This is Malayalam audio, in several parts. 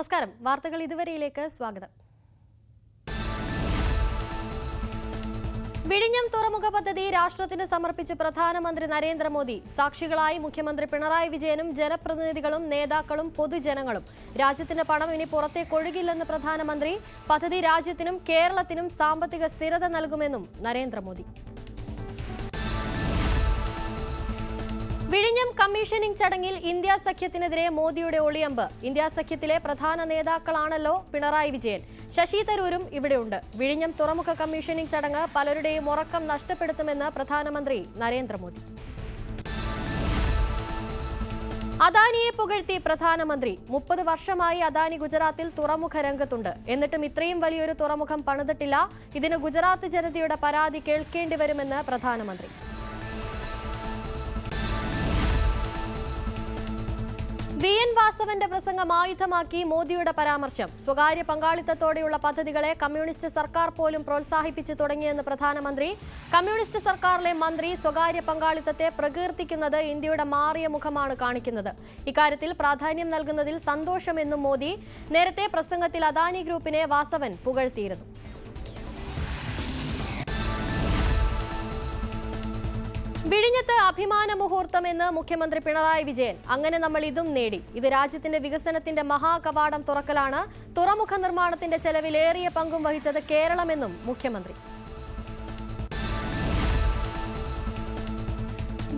നമസ്കാരം. വാർത്തകൾ ഇതുവരെയിലേക്ക് സ്വാഗതം. വിഴിഞ്ഞം തുറമുഖ പദ്ധതി രാഷ്ട്രത്തിന് സമർപ്പിച്ച് പ്രധാനമന്ത്രി നരേന്ദ്രമോദി. സാക്ഷികളായി മുഖ്യമന്ത്രി പിണറായി വിജയനും ജനപ്രതിനിധികളും നേതാക്കളും പൊതുജനങ്ങളും. രാജ്യത്തിന്റെ പണം ഇനി പുറത്തേക്കൊഴുകില്ലെന്ന് പ്രധാനമന്ത്രി. പദ്ധതി രാജ്യത്തിനും കേരളത്തിനും സാമ്പത്തിക സ്ഥിരത നൽകുമെന്നും നരേന്ദ്രമോദി. വിഴിഞ്ഞം കമ്മീഷനിംഗ് ചടങ്ങിൽ ഇന്ത്യ സഖ്യത്തിനെതിരെ മോദിയുടെ ഒളിയമ്പ്. ഇന്ത്യ സഖ്യത്തിലെ പ്രധാന നേതാക്കളാണല്ലോ പിണറായി വിജയൻ. ശശി തരൂരും ഇവിടെയുണ്ട്. വിഴിഞ്ഞം തുറമുഖ കമ്മീഷനിംഗ് ചടങ്ങ് പലരുടെയും ഉറക്കം നഷ്ടപ്പെടുത്തുമെന്ന് പ്രധാനമന്ത്രി നരേന്ദ്രമോദി. അദാനിയെ പുകഴ്ത്തി പ്രധാനമന്ത്രി. 30 വർഷമായി അദാനി ഗുജറാത്തിൽ തുറമുഖ രംഗത്തുണ്ട്. എന്നിട്ടും ഇത്രയും വലിയൊരു തുറമുഖം പണിതിട്ടില്ല. ഇതിന് ഗുജറാത്ത് ജനതയുടെ പരാതി കേൾക്കേണ്ടി വരുമെന്ന് പ്രധാനമന്ത്രി. വി.എൻ. വാസവന്റെ പ്രസംഗം ആയുധമാക്കി മോദിയുടെ പരാമർശം. സ്വകാര്യ പങ്കാളിത്തത്തോടെയുള്ള പദ്ധതികളെ കമ്മ്യൂണിസ്റ്റ് സർക്കാർ പോലും പ്രോത്സാഹിപ്പിച്ചു തുടങ്ങിയെന്ന് പ്രധാനമന്ത്രി. കമ്മ്യൂണിസ്റ്റ് സർക്കാരിലെ മന്ത്രി സ്വകാര്യ പങ്കാളിത്തത്തെ പ്രകീർത്തിക്കുന്നത് ഇന്ത്യയുടെ മാറിയ മുഖമാണ് കാണിക്കുന്നത്. ഇക്കാര്യത്തിൽ പ്രാധാന്യം നൽകുന്നതിൽ സന്തോഷമെന്നും മോദി. നേരത്തെ പ്രസംഗത്തിൽ അദാനി ഗ്രൂപ്പിനെ വാസവൻ പുകഴ്ത്തിയിരുന്നു. വിഴിഞ്ഞത്ത് അഭിമാന മുഹൂർത്തമെന്ന് മുഖ്യമന്ത്രി പിണറായി വിജയൻ. അങ്ങനെ നമ്മൾ ഇതും നേടി. ഇത് രാജ്യത്തിന്റെ വികസനത്തിന്റെ മഹാകവാടം തുറക്കലാണ്. തുറമുഖ നിർമ്മാണത്തിന്റെ ചെലവിലേറിയ പങ്കും വഹിച്ചത് കേരളമെന്നും മുഖ്യമന്ത്രി.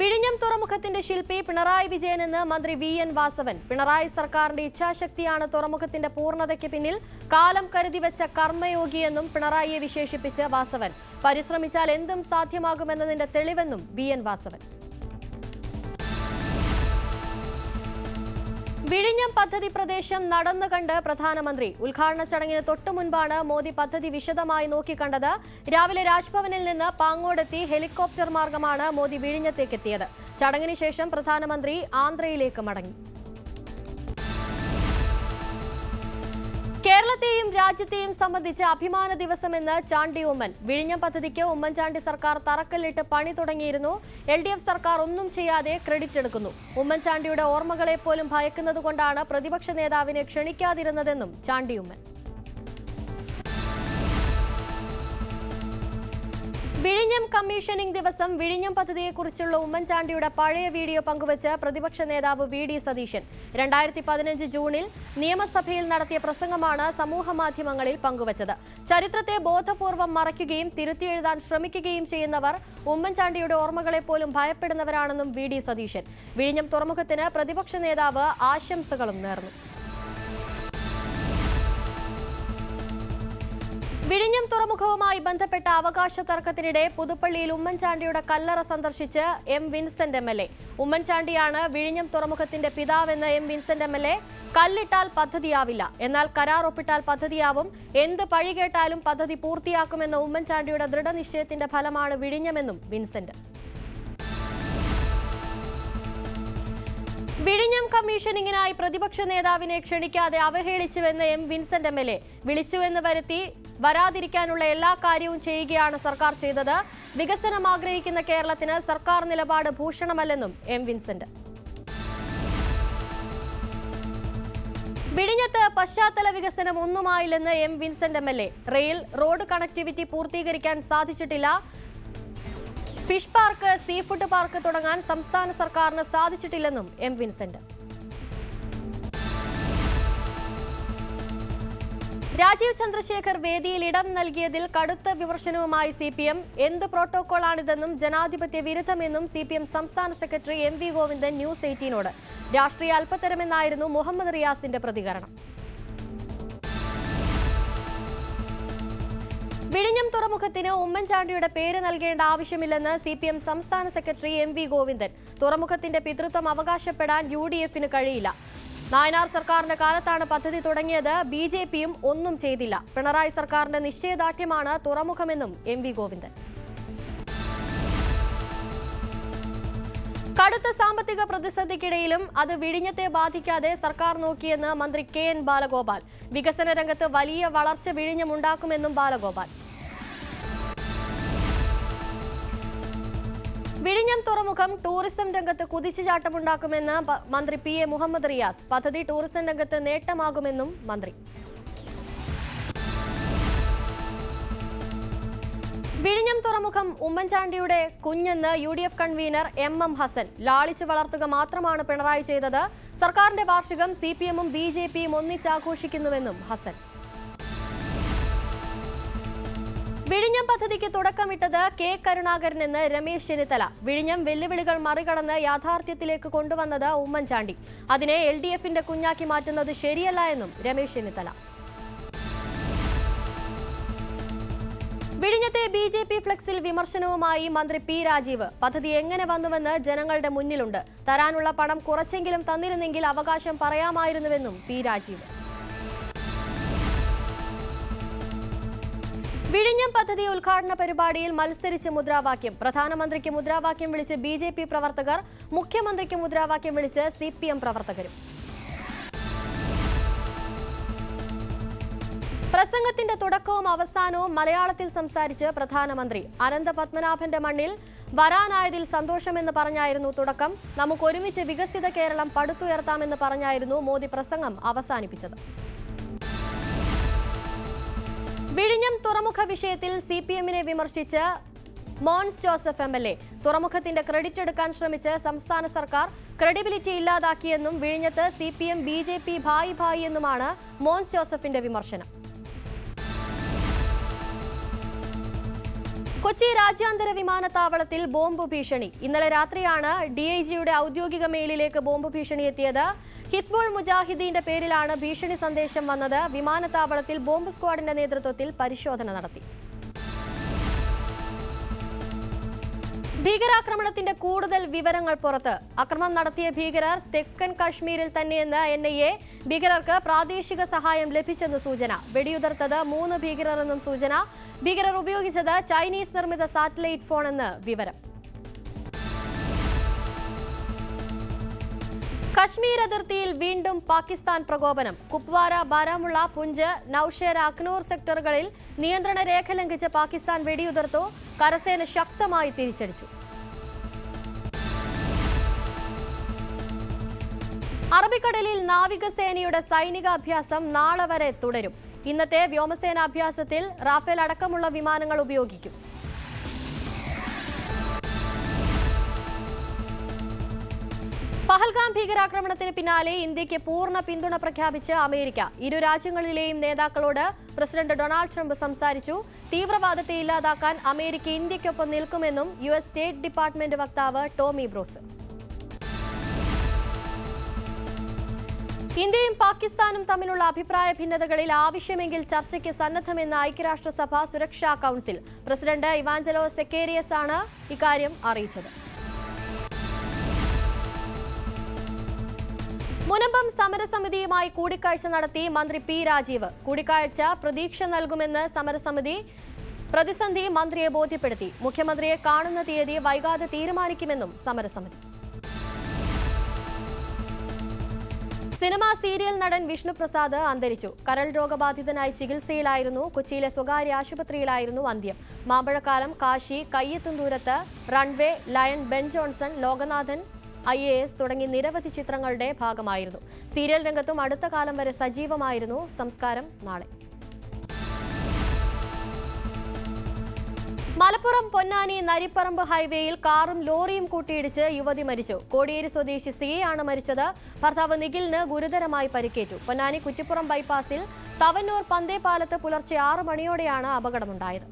വിഴിഞ്ഞം തുറമുഖത്തിന്റെ ശില്പി പിണറായി വിജയൻ എന്ന് മന്ത്രി വി.എൻ. വാസവൻ. പിണറായി സർക്കാരിന്റെ ഇച്ഛാശക്തിയാണ് തുറമുഖത്തിന്റെ പൂർണ്ണതയ്ക്ക് പിന്നിൽ. കാലം കരുതിവെച്ച കർമ്മയോഗിയെന്നും പിണറായിയെ വിശേഷിപ്പിച്ച് വാസവൻ. പരിശ്രമിച്ചാൽ എന്തും സാധ്യമാകുമെന്നതിന്റെ തെളിവെന്നും വി.എൻ. വാസവൻ. വിഴിഞ്ഞം പദ്ധതി പ്രദേശം നടന്നു കണ്ട് പ്രധാനമന്ത്രി. ഉദ്ഘാടന ചടങ്ങിന് തൊട്ടുമുൻപാണ് മോദി പദ്ധതി വിശദമായി നോക്കിക്കണ്ടത്. രാവിലെ രാജ്ഭവനിൽ നിന്ന് പാങ്ങോടെത്തി ഹെലികോപ്റ്റർ മാർഗമാണ് മോദി വിഴിഞ്ഞത്തേക്കെത്തിയത്. ചടങ്ങിന് ശേഷം പ്രധാനമന്ത്രി ആന്ധ്രയിലേക്ക് മടങ്ങി. കേരളത്തെയും രാജ്യത്തെയും സംബന്ധിച്ച് അഭിമാന ദിവസമെന്ന് ചാണ്ടി ഉമ്മൻ. വിഴിഞ്ഞം പദ്ധതിക്ക് ഉമ്മൻചാണ്ടി സർക്കാർ തറക്കല്ലിട്ട് പണി തുടങ്ങിയിരുന്നു. LDF സർക്കാർ ഒന്നും ചെയ്യാതെ ക്രെഡിറ്റ് എടുക്കുന്നു. ഉമ്മൻചാണ്ടിയുടെ ഓർമ്മകളെപ്പോലും ഭയക്കുന്നതുകൊണ്ടാണ് പ്രതിപക്ഷ നേതാവിനെ ക്ഷണിക്കാതിരുന്നതെന്നും ചാണ്ടി ഉമ്മൻ. വിഴിഞ്ഞം കമ്മീഷനിംഗ് ദിവസം വിഴിഞ്ഞം പദ്ധതിയെക്കുറിച്ചുള്ള ഉമ്മൻചാണ്ടിയുടെ പഴയ വീഡിയോ പങ്കുവച്ച് പ്രതിപക്ഷ നേതാവ് VD സതീശൻ. 2015 ജൂണിൽ നിയമസഭയിൽ നടത്തിയ പ്രസംഗമാണ് സമൂഹമാധ്യമങ്ങളിൽ പങ്കുവച്ചത്. ചരിത്രത്തെ ബോധപൂർവം മറയ്ക്കുകയും തിരുത്തിയെഴുതാൻ ശ്രമിക്കുകയും ചെയ്യുന്നവർ ഉമ്മൻചാണ്ടിയുടെ ഓർമ്മകളെപ്പോലും ഭയപ്പെടുന്നവരാണെന്നും VD സതീശൻ. വിഴിഞ്ഞം തുറമുഖത്തിന് പ്രതിപക്ഷ നേതാവ് ആശംസകളും നേർന്നു. വിഴിഞ്ഞം തുറമുഖവുമായി ബന്ധപ്പെട്ട അവകാശ തർക്കത്തിനിടെ പുതുപ്പള്ളിയിൽ ഉമ്മൻചാണ്ടിയുടെ കല്ലറ സന്ദർശിച്ച് M. Vincent MLA. ഉമ്മൻചാണ്ടിയാണ് വിഴിഞ്ഞം തുറമുഖത്തിന്റെ പിതാവെന്ന് M. Vincent MLA. കല്ലിട്ടാൽ പദ്ധതിയാവില്ല, എന്നാൽ കരാർ ഒപ്പിട്ടാൽ പദ്ധതിയാവും. എന്ത് പഴികേട്ടാലും പദ്ധതി പൂർത്തിയാക്കുമെന്ന ഉമ്മൻചാണ്ടിയുടെ ദൃഢനിശ്ചയത്തിന്റെ ഫലമാണ് വിഴിഞ്ഞമെന്നും വിൻസെന്റ്. വിഴിഞ്ഞം കമ്മീഷനിങ്ങിനായി പ്രതിപക്ഷ നേതാവിനെ ക്ഷണിക്കാതെ അവഹേളിച്ചുവെന്ന് M. Vincent MLA. വിളിച്ചുവെന്ന് വരുത്തി വരാതിരിക്കാനുള്ള എല്ലാ കാര്യവും ചെയ്യുകയാണ് സർക്കാർ ചെയ്തത്. വികസനം ആഗ്രഹിക്കുന്ന കേരളത്തിന് സർക്കാർ നിലപാട് ഭൂഷണമല്ലെന്നും M. വിൻസെന്റ്. വിഴിഞ്ഞത്ത് പശ്ചാത്തല വികസനം ഒന്നുമായില്ലെന്ന് M. Vincent MLA. Rail road connectivity പൂർത്തീകരിക്കാൻ സാധിച്ചിട്ടില്ല. Fish park, sea food park തുടങ്ങാൻ സംസ്ഥാന സർക്കാരിന് സാധിച്ചിട്ടില്ലെന്നും M. വിൻസെന്റ്. രാജീവ് ചന്ദ്രശേഖർ വേദിയിൽ ഇടം നൽകിയതിൽ കടുത്ത വിമർശനവുമായി CPM. എന്ത് പ്രോട്ടോകോളാണിതെന്നും ജനാധിപത്യ വിരുദ്ധമെന്നും CPM സംസ്ഥാന സെക്രട്ടറി MV ഗോവിന്ദൻ ന്യൂസ് 18നോട്. രാഷ്ട്രീയ അല്പത്തരമെന്നായിരുന്നു മുഹമ്മദ് റിയാസിന്റെ പ്രതികരണം. വിഴിഞ്ഞം തുറമുഖത്തിന് ഉമ്മൻചാണ്ടിയുടെ പേര് നൽകേണ്ട ആവശ്യമില്ലെന്ന് CPM സംസ്ഥാന സെക്രട്ടറി MV ഗോവിന്ദൻ. തുറമുഖത്തിന്റെ പിതൃത്വം അവകാശപ്പെടാൻ UDFന് കഴിയില്ല. നായനാർ സർക്കാരിന്റെ കാലത്താണ് പദ്ധതി തുടങ്ങിയത്. BJPയും ഒന്നും ചെയ്തില്ല. പിണറായി സർക്കാരിന്റെ നിശ്ചയദാർഢ്യമാണ് തുറമുഖമെന്നും MV ഗോവിന്ദൻ. കടുത്ത സാമ്പത്തിക പ്രതിസന്ധിക്കിടയിലും അത് വിഴിഞ്ഞത്തെ ബാധിക്കാതെ സർക്കാർ നോക്കിയെന്ന് മന്ത്രി KN ബാലഗോപാൽ. വികസന രംഗത്ത് വലിയ വളർച്ച വിഴിഞ്ഞമുണ്ടാക്കുമെന്നും ബാലഗോപാൽ. വിഴിഞ്ഞം തുറമുഖം ടൂറിസം രംഗത്ത് കുതിച്ചുചാട്ടമുണ്ടാക്കുമെന്ന് മന്ത്രി പി എ മുഹമ്മദ് റിയാസ്. പദ്ധതി ടൂറിസം രംഗത്ത് നേട്ടമാകുമെന്നും മന്ത്രി. വിഴിഞ്ഞം തുറമുഖം ഉമ്മൻചാണ്ടിയുടെ കുഞ്ഞെന്ന് UDF കൺവീനർ MM ഹസൻ. ലാളിച്ചു വളർത്തുക മാത്രമാണ് പിണറായി ചെയ്തത്. സർക്കാരിന്റെ വാർഷികം CPM-ഉം BJP-യും ഒന്നിച്ചാഘോഷിക്കുന്നുവെന്നും ഹസൻ. വിഴിഞ്ഞം പദ്ധതിക്ക് തുടക്കമിട്ടത് K കരുണാകരനെന്ന് രമേശ് ചെന്നിത്തല. വിഴിഞ്ഞം വെല്ലുവിളികൾ മറികടന്ന് യാഥാർത്ഥ്യത്തിലേക്ക് കൊണ്ടുവന്നത് ഉമ്മൻചാണ്ടി. അതിനെ LDF-ന്റെ കുഞ്ഞാക്കി മാറ്റുന്നത് ശരിയല്ല എന്നും രമേശ് ചെന്നിത്തല. വിഴിഞ്ഞത്തെ BJP ഫ്ലെക്സിൽ വിമർശനവുമായി മന്ത്രി P രാജീവ്. പദ്ധതി എങ്ങനെ വന്നുവെന്ന് ജനങ്ങളുടെ മുന്നിലുണ്ട്. തരാനുള്ള പണം കുറച്ചെങ്കിലും തന്നിരുന്നെങ്കിൽ അവകാശം പറയാമായിരുന്നുവെന്നും P രാജീവ്. വിഴിഞ്ഞം പദ്ധതി ഉദ്ഘാടന പരിപാടിയിൽ മത്സരിച്ച് മുദ്രാവാക്യം. പ്രധാനമന്ത്രിക്ക് മുദ്രാവാക്യം വിളിച്ച് BJP പ്രവർത്തകർ, മുഖ്യമന്ത്രിക്ക് മുദ്രാവാക്യം വിളിച്ച് CPM പ്രവർത്തകരും. പ്രസംഗത്തിന്റെ തുടക്കവും അവസാനവും മലയാളത്തിൽ സംസാരിച്ച് പ്രധാനമന്ത്രി. അനന്തപത്മനാഭന്റെ മണ്ണിൽ വരാനായതിൽ സന്തോഷമെന്ന് പറഞ്ഞായിരുന്നു തുടക്കം. നമുക്കൊരുമിച്ച് വികസിത കേരളം പടുത്തുയർത്താമെന്ന് പറഞ്ഞായിരുന്നു മോദി പ്രസംഗം അവസാനിപ്പിച്ചത്. വിഴിഞ്ഞം തുറമുഖ വിഷയത്തിൽ CPM-നെ വിമർശിച്ച് മോൻസ് ജോസഫ് MLA. തുറമുഖത്തിന്റെ ക്രെഡിറ്റ് എടുക്കാൻ ശ്രമിച്ച് സംസ്ഥാന സർക്കാർ ക്രെഡിബിലിറ്റി ഇല്ലാതാക്കിയെന്നും വിഴിഞ്ഞത്ത് CPM BJP ഭായി ഭായി എന്നുമാണ് മോൻസ് ജോസഫിന്റെ വിമർശനം. കൊച്ചി രാജ്യാന്തര വിമാനത്താവളത്തിൽ ബോംബ് ഭീഷണി. ഇന്നലെ രാത്രിയാണ് DIG-യുടെ ഔദ്യോഗിക മെയിലിലേക്ക് ബോംബ് ഭീഷണി എത്തിയത്. ഹിസ്ബുൾ മുജാഹിദീന്റെ പേരിലാണ് ഭീഷണി സന്ദേശം വന്നത്. വിമാനത്താവളത്തിൽ ബോംബ് സ്ക്വാഡിന്റെ നേതൃത്വത്തിൽ പരിശോധന നടത്തി. ഭീകരാക്രമണത്തിന്റെ കൂടുതൽ വിവരങ്ങൾ പുറത്ത്. ആക്രമണം നടത്തിയ ഭീകരർ തെക്കൻ കശ്മീരിൽ തന്നെയെന്ന് NIA. ഭീകരർക്ക് പ്രാദേശിക സഹായം ലഭിച്ചെന്ന് സൂചന. വെടിയുതിർത്തത് 3 ഭീകരരെന്നും സൂചന. ഭീകരർ ഉപയോഗിച്ചത് ചൈനീസ് നിർമ്മിത സാറ്റലൈറ്റ് ഫോണെന്ന് വിവരം. കശ്മീർ അതിർത്തിയിൽ വീണ്ടും പാകിസ്ഥാൻ പ്രകോപനം. കുപ്വാര, ബാരാമുള്ള, പുഞ്ച്, നൌഷേര, അഖ്നൂർ സെക്ടറുകളിൽ നിയന്ത്രണ രേഖ ലംഘിച്ച് പാകിസ്ഥാൻ വെടിയുതിർത്തു. കരസേന ശക്തമായി തിരിച്ചടിച്ചു. അറബിക്കടലിൽ നാവികസേനയുടെ സൈനിക അഭ്യാസം നാളെ വരെ തുടരും. ഇന്നത്തെ വ്യോമസേനാഭ്യാസത്തിൽ റാഫേൽ അടക്കമുള്ള വിമാനങ്ങൾ ഉപയോഗിക്കും. പഹൽഗാം ഭീകരാക്രമണത്തിന് പിന്നാലെ ഇന്ത്യയ്ക്ക് പൂർണ്ണ പിന്തുണ പ്രഖ്യാപിച്ച് അമേരിക്ക. ഇരു രാജ്യങ്ങളിലെയും നേതാക്കളോട് പ്രസിഡന്റ് ഡൊണാൾഡ് ട്രംപ് സംസാരിച്ചു. തീവ്രവാദത്തെ ഇല്ലാതാക്കാൻ അമേരിക്ക ഇന്ത്യയ്ക്കൊപ്പം നിൽക്കുമെന്നും US സ്റ്റേറ്റ് ഡിപ്പാർട്ട്മെന്റ് വക്താവ് ടോമി ബ്രൂസ്. ഇന്ത്യയും പാകിസ്ഥാനും തമ്മിലുള്ള അഭിപ്രായ ഭിന്നതകളിൽ ആവശ്യമെങ്കിൽ ചർച്ചയ്ക്ക് സന്നദ്ധമെന്ന് ഐക്യരാഷ്ട്രസഭ സുരക്ഷാ കൌൺസിൽ. പ്രസിഡന്റ് ഇവാഞ്ചലോസ് സെക്കേരിയസ് ആണ് ഇക്കാര്യം അറിയിച്ചത്. മുനമ്പം സമരസമിതിയുമായി കൂടിക്കാഴ്ച നടത്തി മന്ത്രി P രാജീവ്. കൂടിക്കാഴ്ച പ്രതീക്ഷ നൽകുമെന്ന് സമരസമിതി. പ്രതിസന്ധി മന്ത്രിയെ ബോധ്യപ്പെടുത്തി. മുഖ്യമന്ത്രിയെ കാണുന്ന തീയതി വൈകാതെ തീരുമാനിക്കുമെന്നും സമരസമിതി. സിനിമാ സീരിയൽ നടൻ വിഷ്ണുപ്രസാദ് അന്തരിച്ചു. കരൾ രോഗബാധിതനായി ചികിത്സയിലായിരുന്നു. കൊച്ചിയിലെ സ്വകാര്യ ആശുപത്രിയിലായിരുന്നു അന്ത്യം. Mambazhakkalam, Kashi, Kaiyethum Doorath, Runway, Lion, Ben Johnson, Lokanathan IAS തുടങ്ങി നിരവധി ചിത്രങ്ങളുടെ ഭാഗമായിരുന്നു. സീരിയൽ രംഗത്തും അടുത്ത കാലം വരെ സജീവമായിരുന്നു. സംസ്കാരം നാളെ. മലപ്പുറം പൊന്നാനി നരിപ്പറമ്പ് ഹൈവേയിൽ കാറും ലോറിയും കൂട്ടിയിടിച്ച് യുവതി മരിച്ചു. കോടിയേരി സ്വദേശി സിയെ ആണ് മരിച്ചത്. ഭർത്താവ് നിഖിലിന് ഗുരുതരമായി പരിക്കേറ്റു. പൊന്നാനി കുറ്റിപ്പുറം ബൈപ്പാസിൽ തവന്നൂർ പന്തേപാലത്ത് പുലർച്ചെ 6 മണിയോടെയാണ് അപകടമുണ്ടായത്.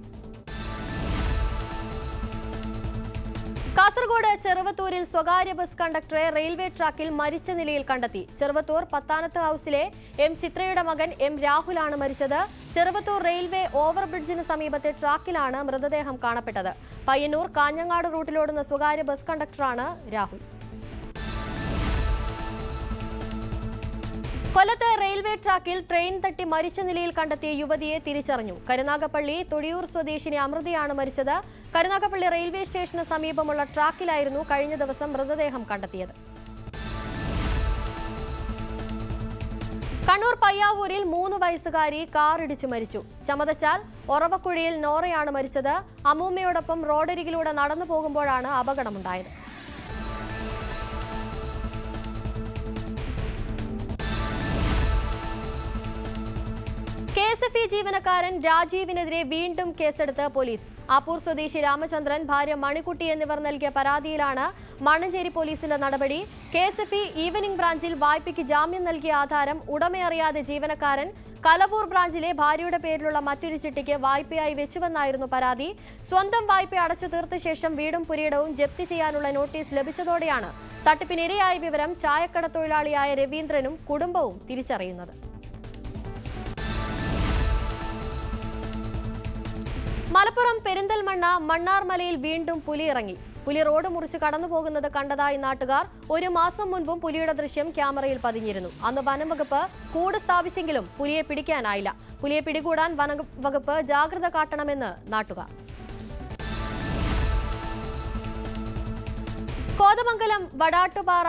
കാസർഗോഡ് ചെറുവത്തൂരിൽ സ്വകാര്യ ബസ് കണ്ടക്ടറെ റെയിൽവേ ട്രാക്കിൽ മരിച്ച നിലയിൽ കണ്ടെത്തി. ചെറുവത്തൂർ പത്താനത്ത് ഹൌസിലെ M ചിത്രയുടെ മകൻ M രാഹുലാണ് മരിച്ചത്. ചെറുവത്തൂർ റെയിൽവേ ഓവർബ്രിഡ്ജിന് സമീപത്തെ ട്രാക്കിലാണ് മൃതദേഹം കാണപ്പെട്ടത്. പയ്യന്നൂർ കാഞ്ഞങ്ങാട് റൂട്ടിലോടുന്ന സ്വകാര്യ ബസ് കണ്ടക്ടറാണ് രാഹുൽ. കൊല്ലത്ത് റെയിൽവേ ട്രാക്കിൽ ട്രെയിൻ തട്ടി മരിച്ച നിലയിൽ കണ്ടെത്തിയ യുവതിയെ തിരിച്ചറിഞ്ഞു. കരുനാഗപ്പള്ളി തൊടിയൂർ സ്വദേശിനി അമൃതയാണ് മരിച്ചത്. കരുനാഗപ്പള്ളി റെയിൽവേ സ്റ്റേഷന് സമീപമുള്ള ട്രാക്കിലായിരുന്നു കഴിഞ്ഞ ദിവസം മൃതദേഹം കണ്ടെത്തിയത്. കണ്ണൂർ പയ്യാവൂരിൽ 3 വയസ്സുകാരി കാറിടിച്ച് മരിച്ചു. ചമതച്ചാൽ ഒറവക്കുഴിയിൽ നോറയാണ് മരിച്ചത്. അമ്മൂമ്മയോടൊപ്പം റോഡരികിലൂടെ നടന്നു പോകുമ്പോഴാണ് അപകടമുണ്ടായത്. KSFE ജീവനക്കാരൻ രാജീവിനെതിരെ വീണ്ടും കേസെടുത്ത് പോലീസ്. ആപ്പൂർ സ്വദേശി രാമചന്ദ്രൻ, ഭാര്യ മണിക്കുട്ടി എന്നിവർ നൽകിയ പരാതിയിലാണ് മണ്ണഞ്ചേരി പോലീസിന്റെ നടപടി. KSFE ഈവനിംഗ് ബ്രാഞ്ചിൽ വായ്പയ്ക്ക് ജാമ്യം നൽകിയ ആധാരം ഉടമയറിയാതെ ജീവനക്കാരൻ കലവൂർ ബ്രാഞ്ചിലെ ഭാര്യയുടെ പേരിലുള്ള മറ്റൊരു ചിട്ടിക്ക് വായ്പയായി വെച്ചുവെന്നായിരുന്നു പരാതി. സ്വന്തം വായ്പ അടച്ചു തീർത്ത ശേഷം വീടും പുരയിടവും ജപ്തി ചെയ്യാനുള്ള നോട്ടീസ് ലഭിച്ചതോടെയാണ് തട്ടിപ്പിനിരയായ വിവരം ചായക്കട തൊഴിലാളിയായ രവീന്ദ്രനും കുടുംബവും തിരിച്ചറിയുന്നത്. മലപ്പുറം പെരിന്തൽമണ്ണ മണ്ണാർമലയിൽ വീണ്ടും പുലി ഇറങ്ങി. പുലി റോഡ് മുറിച്ച് കടന്നു പോകുന്നത് കണ്ടതായി നാട്ടുകാർ. 1 മാസം മുൻപും പുലിയുടെ ദൃശ്യം ക്യാമറയിൽ പതിഞ്ഞിരുന്നു. അന്ന് വനംവകുപ്പ് കൂട് സ്ഥാപിച്ചെങ്കിലും പുലിയെ പിടിക്കാനായില്ല. പുലിയെ പിടികൂടാൻ വനംവകുപ്പ് ജാഗ്രത കാട്ടണമെന്ന് നാട്ടുകാർ. കോതമംഗലം വടാട്ടുപാറ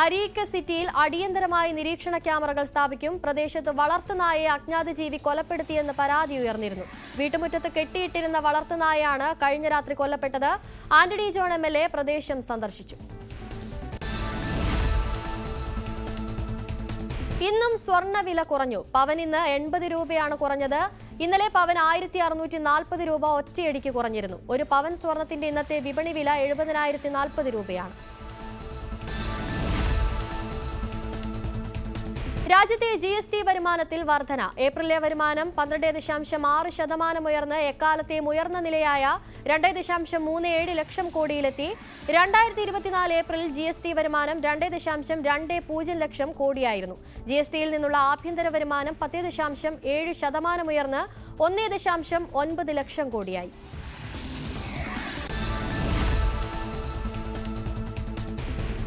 അരീക്ക സിറ്റിയിൽ അടിയന്തരമായി നിരീക്ഷണ ക്യാമറകൾ സ്ഥാപിക്കും. പ്രദേശത്ത് വളർത്തുനായയെ അജ്ഞാത ജീവി കൊലപ്പെടുത്തിയെന്ന് പരാതി ഉയർന്നിരുന്നു. വീട്ടുമുറ്റത്ത് കെട്ടിയിട്ടിരുന്ന വളർത്തുനായയാണ് കഴിഞ്ഞ രാത്രി കൊല്ലപ്പെട്ടത്. ആന്റണി ജോൺ MLA പ്രദേശം സന്ദർശിച്ചു. ഇന്നും സ്വർണ്ണവില കുറഞ്ഞു. പവൻ ഇന്ന് 80 രൂപയാണ് കുറഞ്ഞത്. ഇന്നലെ പവൻ 1640 രൂപ ഒറ്റയടിക്ക് കുറഞ്ഞിരുന്നു. ഒരു പവൻ സ്വർണത്തിന്റെ ഇന്നത്തെ വിപണി വില 70,040 രൂപയാണ്. രാജ്യത്തെ GST വരുമാനത്തിൽ വർധന. ഏപ്രിലെ വരുമാനം 12.6% ഉയർന്ന് എക്കാലത്തെയും ഉയർന്ന നിലയായ 2.37 ലക്ഷം കോടിയിലെത്തി. 2024 ഏപ്രിലിൽ GST വരുമാനം 2.20 ലക്ഷം കോടിയായിരുന്നു. GSTയിൽ നിന്നുള്ള ആഭ്യന്തര വരുമാനം 10.7% ഉയർന്ന് 1.9 ലക്ഷം കോടിയായി.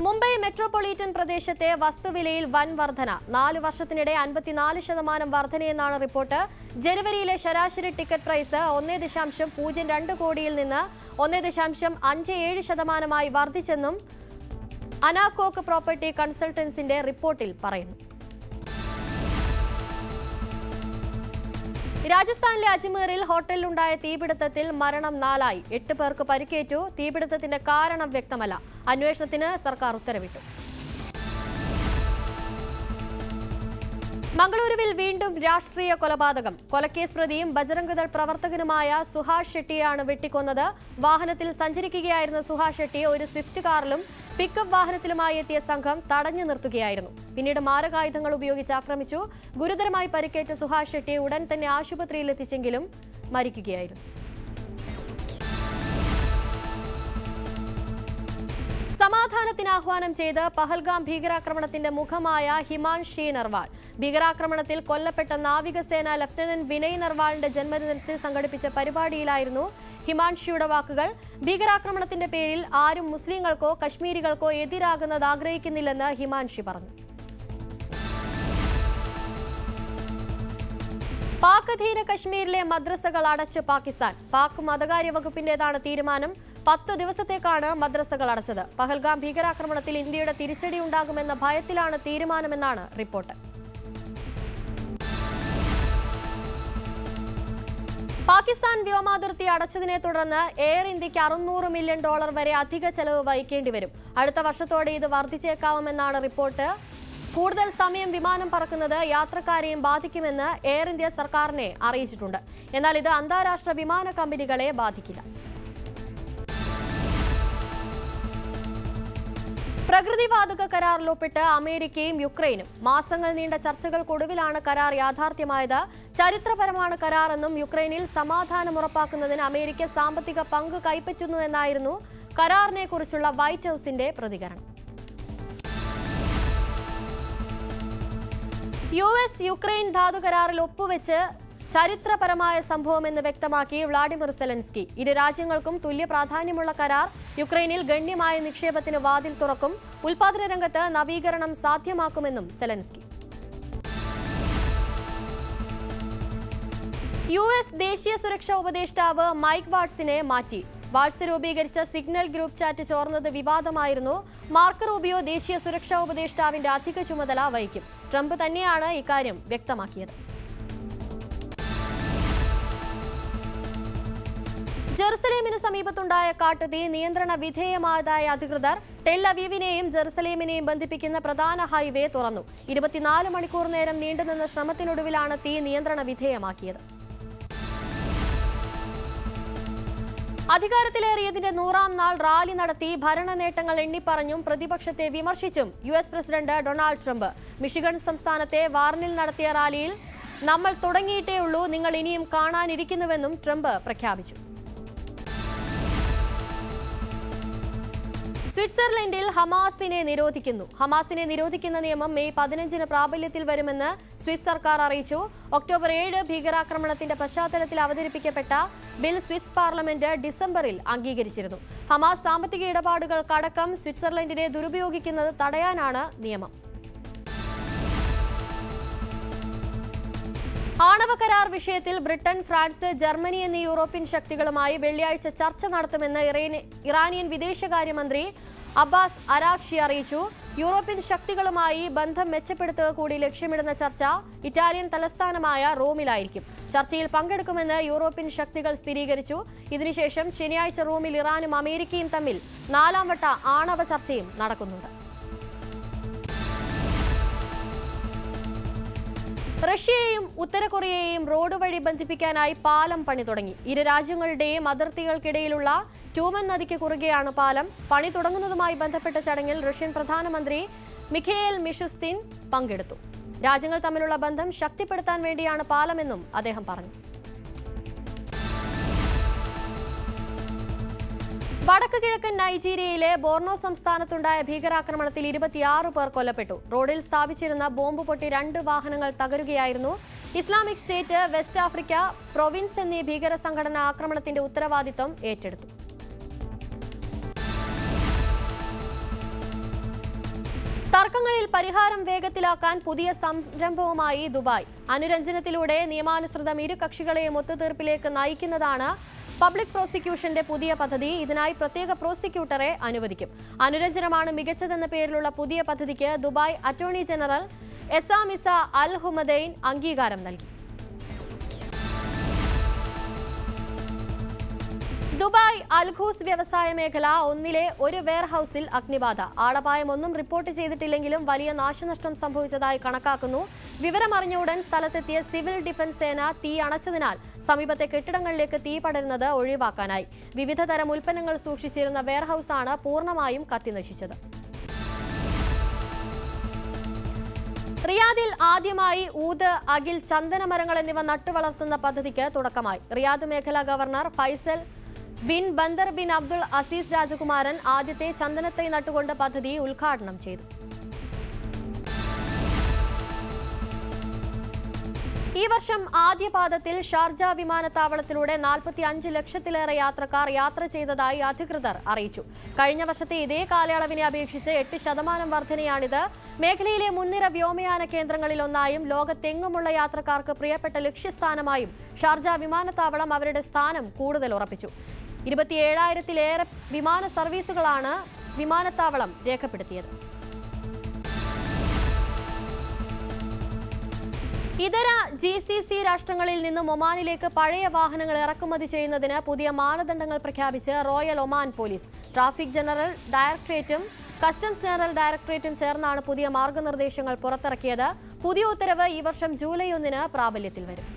മുംബൈ മെട്രോപൊളിറ്റൻ പ്രദേശത്തെ വസ്തുവിലയിൽ വൻ വർധന. 4 വർഷത്തിനിടെ 54% വർധനയെന്നാണ് റിപ്പോർട്ട്. ജനുവരിയിലെ ശരാശരി ടിക്കറ്റ് പ്രൈസ് 1.02 കോടിയിൽ നിന്ന് 1.57% വർദ്ധിച്ചെന്നും അനാകോക്ക് പ്രോപ്പർട്ടി കൺസൾട്ടൻസിന്റെ റിപ്പോർട്ടിൽ പറയുന്നു. രാജസ്ഥാനിലെ അജ്മീറിൽ ഹോട്ടലിലുണ്ടായ തീപിടുത്തത്തിൽ മരണം 4ആയി. 8 പേർക്ക് പരിക്കേറ്റു. തീപിടുത്തത്തിന്റെ കാരണം വ്യക്തമല്ല. അന്വേഷണത്തിന് സർക്കാർ ഉത്തരവിട്ടു. മംഗളൂരുവിൽ വീണ്ടും രാഷ്ട്രീയ കൊലപാതകം. കൊലക്കേസ് പ്രതിയും ബജറംഗ് ദൾ പ്രവർത്തകനുമായ സുഹാസ് ഷെട്ടിയെയാണ് വെട്ടിക്കൊന്നത്. വാഹനത്തിൽ സഞ്ചരിക്കുകയായിരുന്ന സുഹാസ് ഷെട്ടിയെ ഒരു സ്വിഫ്റ്റ് കാറിലും പിക്കപ്പ് വാഹനത്തിലുമായി എത്തിയ സംഘം തടഞ്ഞു നിർത്തുകയായിരുന്നു. പിന്നീട് മാരകായുധങ്ങൾ ഉപയോഗിച്ച് ആക്രമിച്ചു. ഗുരുതരമായി പരിക്കേറ്റ സുഹാസ് ഷെട്ടിയെ ഉടൻ തന്നെ ആശുപത്രിയിൽ എത്തിച്ചെങ്കിലും മരിക്കുകയായിരുന്നു. സമാധാനത്തിന് ആഹ്വാനം ചെയ്ത് പഹൽഗാം ഭീകരാക്രമണത്തിന്റെ മുഖമായ ഹിമാൻഷി നർവാൾ. ഭീകരാക്രമണത്തിൽ കൊല്ലപ്പെട്ട നാവികസേന ലഫ്റ്റനന്റ് വിനയ് നർവാളിന്റെ ജന്മദിനത്തിൽ സംഘടിപ്പിച്ച പരിപാടിയിലായിരുന്നു ഹിമാൻഷിയുടെ വാക്കുകൾ. ഭീകരാക്രമണത്തിന്റെ പേരിൽ ആരും മുസ്ലിങ്ങൾക്കോ കശ്മീരികൾക്കോ എതിരാകുന്നത് ആഗ്രഹിക്കുന്നില്ലെന്ന് ഹിമാൻഷി പറഞ്ഞു. പാക് അധീന കശ്മീരിലെ മദ്രസകൾ അടച്ച് പാകിസ്ഥാൻ. പാക് മതകാര്യ വകുപ്പിന്റേതാണ് തീരുമാനം. 10 ദിവസത്തേക്കാണ് മദ്രസകൾ അടച്ചത്. പഹൽഗാം ഭീകരാക്രമണത്തിൽ ഇന്ത്യയുടെ തിരിച്ചടി ഉണ്ടാകുമെന്ന ഭയത്തിലാണ് തീരുമാനമെന്നാണ് റിപ്പോർട്ട്. പാകിസ്ഥാൻ വ്യോമാതിർത്തി അടച്ചതിനെ തുടർന്ന് എയർ ഇന്ത്യക്ക് $600 മില്യൺ വരെ അധിക ചെലവ് വഹിക്കേണ്ടി വരും. അടുത്ത വർഷത്തോടെ ഇത് വർദ്ധിച്ചേക്കാവുമെന്നാണ് റിപ്പോർട്ട്. കൂടുതൽ സമയം വിമാനം പറക്കുന്നത് യാത്രക്കാരെയും ബാധിക്കുമെന്ന് എയർ ഇന്ത്യ സർക്കാരിനെ അറിയിച്ചിട്ടുണ്ട്. എന്നാൽ ഇത് അന്താരാഷ്ട്ര വിമാന കമ്പനികളെ ബാധിക്കില്ല. പ്രകൃതിവാതക കരാറിൽ ഒപ്പിട്ട് അമേരിക്കയും യുക്രൈനും. മാസങ്ങൾ നീണ്ട ചർച്ചകൾക്കൊടുവിലാണ് കരാർ യാഥാർത്ഥ്യമായത്. ചരിത്രപരമാണ് കരാറെന്നും യുക്രൈനിൽ സമാധാനം ഉറപ്പാക്കുന്നതിന് അമേരിക്ക സാമ്പത്തിക പങ്ക് കൈപ്പറ്റുന്നുവെന്നായിരുന്നു കരാറിനെ കുറിച്ചുള്ള വൈറ്റ് ഹൌസിന്റെ പ്രതികരണം. US യുക്രൈൻ ധാതു കരാറിൽ ഒപ്പുവെച്ച് ചരിത്രപരമായ സംഭവമെന്ന് വ്യക്തമാക്കി വ്ളാഡിമിർ സെലൻസ്കി. ഇരു രാജ്യങ്ങൾക്കും തുല്യ പ്രാധാന്യമുള്ള കരാർ യുക്രൈനിൽ ഗണ്യമായ നിക്ഷേപത്തിന് വാതിൽ തുറക്കും. ഉൽപാദന രംഗത്ത് നവീകരണം സാധ്യമാക്കുമെന്നും സെലൻസ്കി. US ദേശീയ സുരക്ഷാ ഉപദേഷ്ടാവ് മൈക്ക് വാട്സിനെ മാറ്റി. വാട്സ് രൂപീകരിച്ച സിഗ്നൽ ഗ്രൂപ്പ് ചാറ്റ് ചോർന്നത് വിവാദമായിരുന്നു. മാർക്ക് റൂബിയോ ദേശീയ സുരക്ഷാ ഉപദേഷ്ടാവിന്റെ അധിക ചുമതല വഹിക്കും. ട്രംപ് തന്നെയാണ് ഇക്കാര്യം വ്യക്തമാക്കിയത്. ജെറുസലേമിന് സമീപത്തുണ്ടായ കാട്ടുതീ നിയന്ത്രണ വിധേയമായതായ അധികൃതർ ടെൽ അവീവിനെയും ജെറുസലേമിനെയും ബന്ധിപ്പിക്കുന്ന പ്രധാന ഹൈവേ തുറന്നു. 24 മണിക്കൂർ നേരം നീണ്ടുനിന്ന ശ്രമത്തിനൊടുവിലാണ് തീ നിയന്ത്രണ വിധേയമാക്കിയത്. അധികാരത്തിലേറിയതിന്റെ 100ാം നാൾ റാലി നടത്തി ഭരണ നേട്ടങ്ങൾ എണ്ണിപ്പറഞ്ഞും പ്രതിപക്ഷത്തെ വിമർശിച്ചും US president Donald Trump. Michigan സംസ്ഥാനത്തെ വാർണിൽ നടത്തിയ റാലിയിൽ നമ്മൾ തുടങ്ങിയിട്ടേ ഉള്ളൂ, നിങ്ങൾ ഇനിയും കാണാനിരിക്കുന്നുവെന്നും ട്രംപ് പ്രഖ്യാപിച്ചു. സ്വിറ്റ്സർലൻഡിൽ ഹമാസിനെ നിരോധിക്കുന്ന നിയമം മെയ് 15-ന് പ്രാബല്യത്തിൽ വരുമെന്ന് സ്വിസ് സർക്കാർ അറിയിച്ചു. ഒക്ടോബർ 7 ഭീകരാക്രമണത്തിന്റെ പശ്ചാത്തലത്തിൽ അവതരിപ്പിക്കപ്പെട്ട ബിൽ സ്വിസ് പാർലമെന്റ് ഡിസംബറിൽ അംഗീകരിച്ചിരുന്നു. ഹമാസ് സാമ്പത്തിക ഇടപാടുകൾക്കടക്കം സ്വിറ്റ്സർലൻഡിനെ ദുരുപയോഗിക്കുന്നത് തടയാനാണ് നിയമം. ആണവ കരാർ വിഷയത്തിൽ ബ്രിട്ടൻ, ഫ്രാൻസ്, ജർമ്മനി എന്നീ യൂറോപ്യൻ ശക്തികളുമായി വെള്ളിയാഴ്ച ചർച്ച നടത്തുമെന്ന് ഇറാനിയൻ വിദേശകാര്യമന്ത്രി അബ്ബാസ് അരാഗ്ചി അറിയിച്ചു. യൂറോപ്യൻ ശക്തികളുമായി ബന്ധം മെച്ചപ്പെടുത്തുക കൂടി ലക്ഷ്യമിടുന്ന ചർച്ച ഇറ്റാലിയൻ തലസ്ഥാനമായ റോമിലായിരിക്കും. ചർച്ചയിൽ പങ്കെടുക്കുമെന്ന് യൂറോപ്യൻ ശക്തികൾ സ്ഥിരീകരിച്ചു. ഇതിനുശേഷം ശനിയാഴ്ച റോമിൽ ഇറാനും അമേരിക്കയും തമ്മിൽ 4ാം വട്ട ആണവ ചർച്ചയും നടക്കുന്നുണ്ട്. റഷ്യയെയും ഉത്തര കൊറിയയെയും റോഡ് വഴി ബന്ധിപ്പിക്കാനായി പാലം പണി തുടങ്ങി. ഇരു രാജ്യങ്ങളുടെയും അതിർത്തികൾക്കിടയിലുള്ള ട്യൂമൻ നദിക്ക് കുറുകെയാണ് പാലം. പണി തുടങ്ങുന്നതുമായി ബന്ധപ്പെട്ട ചടങ്ങിൽ റഷ്യൻ പ്രധാനമന്ത്രി മിഖെയിൽ മിഷുസ്തിൻ പങ്കെടുത്തു. രാജ്യങ്ങൾ തമ്മിലുള്ള ബന്ധം ശക്തിപ്പെടുത്താൻ വേണ്ടിയാണ് പാലമെന്നും അദ്ദേഹം പറഞ്ഞു. വടക്ക് കിഴക്കൻ നൈജീരിയയിലെ ബോർണോ സംസ്ഥാനത്തുണ്ടായ ഭീകരാക്രമണത്തിൽ 26 പേർ കൊല്ലപ്പെട്ടു. റോഡിൽ സ്ഥാപിച്ചിരുന്ന ബോംബ് പൊട്ടി 2 വാഹനങ്ങൾ തകരുകയായിരുന്നു. Islamic State, West Africa Province എന്നീ ഭീകര സംഘടന ആക്രമണത്തിന്റെ ഉത്തരവാദിത്തം ഏറ്റെടുത്തു. തർക്കങ്ങളിൽ പരിഹാരം വേഗത്തിലാക്കാൻ പുതിയ സംരംഭവുമായി ദുബായ്. അനുരഞ്ജനത്തിലൂടെ നിയമാനുസൃതം ഇരു കക്ഷികളെയും ഒത്തുതീർപ്പിലേക്ക് നയിക്കുന്നതാണ് പബ്ലിക് പ്രോസിക്യൂഷന്റെ പുതിയ പദ്ധതി. ഇതിനായി പ്രത്യേക പ്രോസിക്യൂട്ടറെ അനുവദിക്കും. അനുരഞ്ജനമാണ് മികച്ചതെന്ന പേരിലുള്ള പുതിയ പദ്ധതിക്ക് ദുബായ് അറ്റോർണി ജനറൽ എസാമിസ അൽ ഹുമദൈൻ അംഗീകാരം നൽകി. ദുബായ് അൽഖൂസ് വ്യവസായ മേഖല 1-ലെ ഒരു വെയർഹൌസിൽ അഗ്നിബാധ. ആളപായമൊന്നും റിപ്പോർട്ട് ചെയ്തിട്ടില്ലെങ്കിലും വലിയ നാശനഷ്ടം സംഭവിച്ചതായി കണക്കാക്കുന്നു. വിവരമറിഞ്ഞ ഉടൻ സ്ഥലത്തെത്തിയ സിവിൽ ഡിഫൻസ് സേന തീ അണച്ചതിനാൽ സമീപത്തെ കെട്ടിടങ്ങളിലേക്ക് തീ പടരുന്നത് ഒഴിവാക്കാനായി. വിവിധ തരം ഉൽപ്പന്നങ്ങൾ സൂക്ഷിച്ചിരുന്ന വെയർഹൌസാണ് പൂർണ്ണമായും കത്തിനശിച്ചത്. റിയാദിൽ ആദ്യമായി ഊത്, അകിൽ, ചന്ദനമരങ്ങൾ എന്നിവ നട്ടുവളർത്തുന്ന പദ്ധതിക്ക് തുടക്കമായി. റിയാദ് മേഖലാ governor Faisal bin Bandar bin Abdul Aziz രാജകുമാരൻ ആദ്യത്തെ ചന്ദനത്തൈ നട്ടുകൊണ്ട് പദ്ധതി ഉദ്ഘാടനം ചെയ്തു. ഈ വർഷം ആദ്യപാദത്തിൽ ഷാർജ വിമാനത്താവളത്തിലൂടെ 45 ലക്ഷത്തിലേറെ യാത്രക്കാർ യാത്ര ചെയ്തതായി അധികൃതർ അറിയിച്ചു. കഴിഞ്ഞ വർഷത്തെ ഇതേ കാലയളവിനെ അപേക്ഷിച്ച് 8% വർധനയാണിത്. മേഖലയിലെ മുൻനിര വ്യോമയാന കേന്ദ്രങ്ങളിലൊന്നായും ലോകത്തെങ്ങുമുള്ള യാത്രക്കാർക്ക് പ്രിയപ്പെട്ട ലക്ഷ്യസ്ഥാനമായും ഷാർജ വിമാനത്താവളം അവരുടെ സ്ഥാനം കൂടുതൽ ഉറപ്പിച്ചു. 27,000-ലേറെ വിമാന സർവീസുകളാണ് വിമാനത്താവളം രേഖപ്പെടുത്തിയത്. ഇതര GCC രാഷ്ട്രങ്ങളിൽ നിന്നും ഒമാനിലേക്ക് പഴയ വാഹനങ്ങൾ ഇറക്കുമതി ചെയ്യുന്നതിന് പുതിയ മാനദണ്ഡങ്ങൾ പ്രഖ്യാപിച്ച് Royal Oman Police. Traffic general ഡയറക്ടറേറ്റും കസ്റ്റംസ് ജനറൽ ഡയറക്ടറേറ്റും ചേർന്നാണ് പുതിയ മാർഗനിർദ്ദേശങ്ങൾ പുറത്തിറക്കിയത്. പുതിയ ഉത്തരവ് ഈ വർഷം ജൂലൈ 1-ന് പ്രാബല്യത്തിൽ വരും.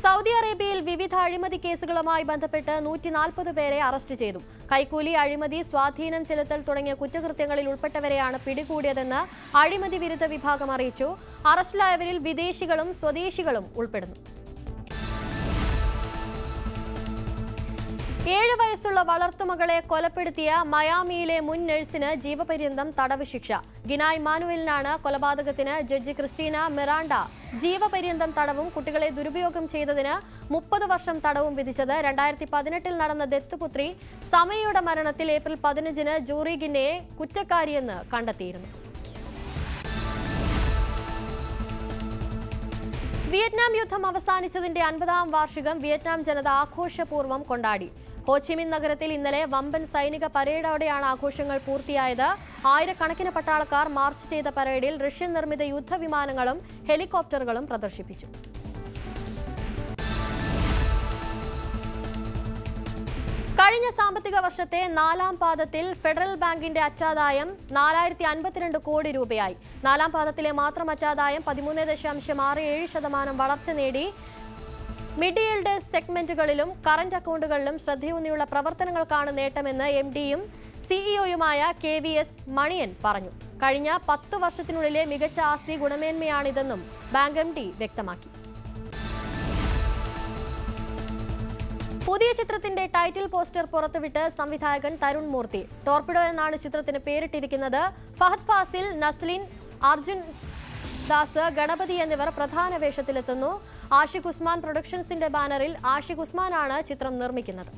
സൗദി അറേബ്യയിൽ വിവിധ അഴിമതി കേസുകളുമായി ബന്ധപ്പെട്ട് 140 പേരെ അറസ്റ്റ് ചെയ്തു. കൈക്കൂലി, അഴിമതി, സ്വാധീനം ചെലുത്തൽ തുടങ്ങിയ കുറ്റകൃത്യങ്ങളിൽ ഉൾപ്പെട്ടവരെയാണ് പിടികൂടിയതെന്ന് അഴിമതി വിരുദ്ധ വിഭാഗം അറിയിച്ചു. അറസ്റ്റിലായവരിൽ വിദേശികളും സ്വദേശികളും ഉൾപ്പെടുന്നു. 7 വയസ്സുള്ള വളർത്തുമകളെ കൊലപ്പെടുത്തിയ മയാമിയിലെ മുൻ നഴ്സിന് ജീവപര്യന്തം തടവ് ശിക്ഷ. ഗിനായ് മാനുവലിനാണ് കൊലപാതകത്തിന് ജഡ്ജി ക്രിസ്റ്റീന മിറാണ്ട ജീവപര്യന്തം തടവും കുട്ടികളെ ദുരുപയോഗം ചെയ്തതിന് 30 വർഷം തടവും വിധിച്ചത്. 2018-ൽ നടന്ന ദത്തുപുത്രി സമയയുടെ മരണത്തിൽ ഏപ്രിൽ 15-ന് ജൂറി ഗിന്നയെ കുറ്റക്കാരിയെന്ന് കണ്ടെത്തിയിരുന്നു. വിയറ്റ്നാം യുദ്ധം അവസാനിച്ചതിന്റെ 50-ാം വാർഷികം വിയറ്റ്നാം ജനത ആഘോഷപൂർവ്വം കൊണ്ടാടി. ഹോച്ചിമിൻ നഗരത്തിൽ ഇന്നലെ വമ്പൻ സൈനിക പരേഡോടെയാണ് ആഘോഷങ്ങൾ പൂർത്തിയായത്. ആയിരക്കണക്കിന് പട്ടാളക്കാർ മാർച്ച് ചെയ്ത പരേഡിൽ റഷ്യൻ നിർമ്മിത യുദ്ധവിമാനങ്ങളും ഹെലികോപ്റ്ററുകളും പ്രദർശിപ്പിച്ചു. കഴിഞ്ഞ സാമ്പത്തിക വർഷത്തെ 4-ാം പാദത്തിൽ ഫെഡറൽ ബാങ്കിന്റെ അറ്റാദായം 4052 കോടി രൂപയായി. 4-ാം പാദത്തിലെ മാത്രം അറ്റാദായം 13.67% വളർച്ച നേടി. മിഡ് ഈൽഡ് സെഗ്മെന്റുകളിലും കറന്റ് അക്കൗണ്ടുകളിലും ശ്രദ്ധയൂന്നിയുള്ള പ്രവർത്തനങ്ങൾക്കാണ് നേട്ടമെന്ന് എംഡിയും സിഇഒയുമായ KVS മണിയൻ പറഞ്ഞു. കഴിഞ്ഞ 10 വർഷത്തിനുള്ളിലെ മികച്ച ആസ്തി ഗുണമേന്മയാണിതെന്നും ബാങ്ക് MD വ്യക്തമാക്കി. പുതിയ ചിത്രത്തിന്റെ ടൈറ്റിൽ പോസ്റ്റർ പുറത്തുവിട്ട് സംവിധായകൻ തരുൺ മൂർത്തി. ടോർപിഡോ എന്നാണ് ചിത്രത്തിന് പേരിട്ടിരിക്കുന്നത്. ഫഹദ് ഫാസിൽ, നസ്ലിൻ, അർജുൻ ദാസ്, ഗണപതി എന്നിവർ പ്രധാന വേഷത്തിലെത്തുന്നു. ആഷിഖ് ഉസ്മാൻ പ്രൊഡക്ഷൻസിന്റെ ബാനറിൽ ആഷിഖ് ഉസ്മാനാണ് ചിത്രം നിർമ്മിക്കുന്നത്.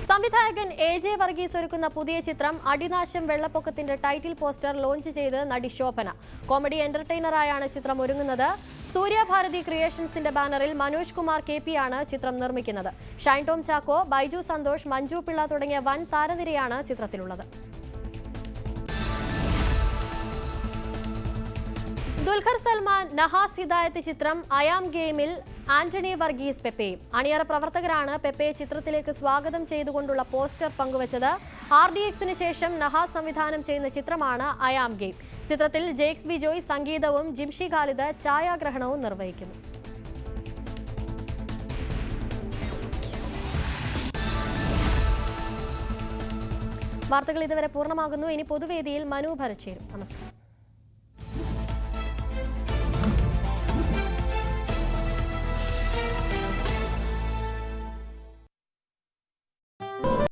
സംവിധായകൻ AJ വർഗീസ് ഒരുക്കുന്ന പുതിയ ചിത്രം അടിനാശം വെള്ളപ്പൊക്കത്തിന്റെ ടൈറ്റിൽ പോസ്റ്റർ ലോഞ്ച് ചെയ്ത് നടി ശോഭന. കോമഡി എന്റർടൈനറായാണ് ചിത്രം ഒരുങ്ങുന്നത്. സൂര്യഭാരതി ക്രിയേഷൻസിന്റെ ബാനറിൽ മനോജ് കുമാർ KP ആണ് ചിത്രം നിർമ്മിക്കുന്നത്. ഷൈൻ ടോം ചാക്കോ, ബൈജു സന്തോഷ്, മഞ്ജു പിള്ള തുടങ്ങിയ വൻ താരനിരയാണ് ചിത്രത്തിലുള്ളത്. ദുൽഖർ സൽമാൻ നഹാസ് ഹിദായത്ത് ചിത്രം അയാം ഗെയിമിൽ ആന്റണി വർഗീസ് പെപ്പയും അണിയറ പ്രവർത്തകരാണ് പെപ്പയെ ചിത്രത്തിലേക്ക് സ്വാഗതം ചെയ്തുകൊണ്ടുള്ള പോസ്റ്റർ പങ്കുവച്ചത്. RDXന് ശേഷം നഹാസ് സംവിധാനം ചെയ്യുന്ന ചിത്രമാണ് അയാം ഗെയിം. ചിത്രത്തിൽ ജെയ്ക്സ് ബിജോയ് സംഗീതവും ജിംഷി ഖാലിദ് ഛായാഗ്രഹണവും നിർവഹിക്കുന്നു. വാർത്തകൾ ഇതുവരെ പൂർണ്ണമാകുന്നു. ഇനി പൊതുവേദിയിൽ മനു ഭരത് ചേരും. നമസ്കാരം.